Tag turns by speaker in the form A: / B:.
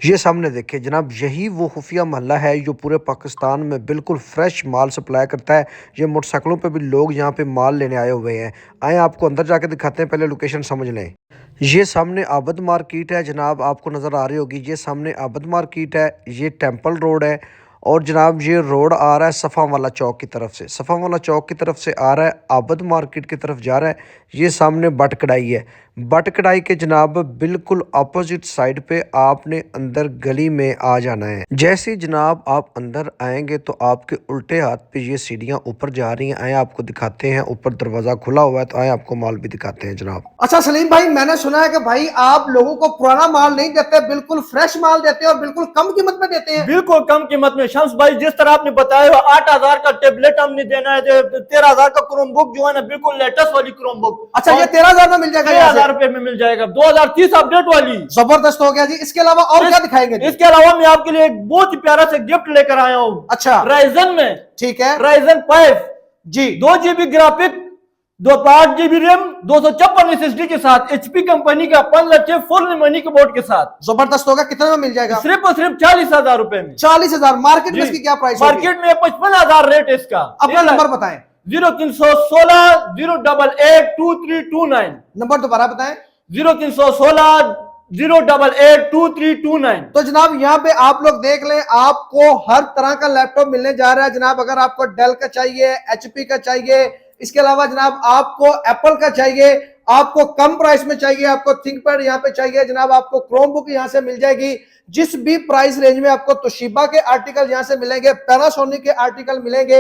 A: ये सामने देखिए जनाब, यही वो खुफिया मोहल्ला है जो पूरे पाकिस्तान में बिल्कुल फ्रेश माल सप्लाई करता है। ये मोटरसाइकिलों पे भी लोग यहाँ पे माल लेने आए हुए हैं। आए आपको अंदर जाके दिखाते हैं, पहले लोकेशन समझ लें। ये सामने आबद मार्केट है जनाब, आपको नज़र आ रही होगी। ये सामने आबद मार्केट है, ये टेंपल रोड है। और जनाब ये रोड आ रहा है सफ़ा वाला चौक की तरफ से, सफ़ा वाला चौक की तरफ से आ रहा है, आबद मार्केट की तरफ जा रहा है। ये सामने बट कढ़ाई है, बट कढ़ाई के जनाब बिल्कुल अपोजिट साइड पे आपने अंदर गली में आ जाना है। जैसे जनाब आप अंदर आएंगे तो आपके उल्टे हाथ पे ये सीढ़ियाँ ऊपर जा रही हैं। आए आपको दिखाते हैं, ऊपर दरवाज़ा खुला हुआ है तो आए आपको माल भी दिखाते हैं जनाब।
B: अच्छा सलीम भाई, मैंने सुना है कि भाई आप लोगों को पुराना माल नहीं देते, बिल्कुल फ्रेश माल देते हैं और बिल्कुल कम कीमत में देते हैं।
C: बिल्कुल कम कीमत में शम्स भाई, जिस तरह आपने बताया 8,000 का टेबलेट हमने देना है, 13,000 का क्रोम बुक जो है ना, बिल्कुल लेटेस्ट वाली क्रोम बुक।
B: अच्छा, ये 13,000 में मिल जाएगा?
C: 13,000 रुपए में मिल जाएगा, 2030 अपडेट वाली।
B: जबरदस्त हो गया जी। इसके अलावा और क्या दिखाएंगे?
C: इसके अलावा मैं आपके लिए एक बहुत ही प्यारा से गिफ्ट लेकर आया हूँ।
B: अच्छा,
C: राइजन में।
B: ठीक है
C: राइजन 5
B: जी,
C: 2 GB graphic, 208 GB RAM, 256 SSD के साथ, HP कंपनी का 5 लट्ठे फुल मनी के बोर्ड के साथ।
B: जबरदस्त होगा। कितने में मिल जाएगा?
C: सिर्फ और सिर्फ 40,000 रुपए में।
B: 40,000। मार्केट में इसकी क्या प्राइस?
C: मार्केट में 55,000 रेट है इसका।
B: अपना नंबर बताएं।
C: 0316 088 2329।
B: नंबर दोबारा बताएं।
C: 0316 088 2329।
B: तो जनाब यहाँ पे आप लोग देख लें, आपको हर तरह का लैपटॉप मिलने जा रहा है जनाब। अगर आपको डेल का चाहिए, HP का चाहिए, इसके अलावा जनाब आपको एप्पल का चाहिए, आपको कम प्राइस में चाहिए, आपको थिंकपैड यहाँ पे चाहिए जनाब, आपको क्रोम बुक यहाँ से मिल जाएगी। जिस भी प्राइस रेंज में आपको तोशिबा के आर्टिकल यहाँ से मिलेंगे, पैनासोनिक के आर्टिकल मिलेंगे।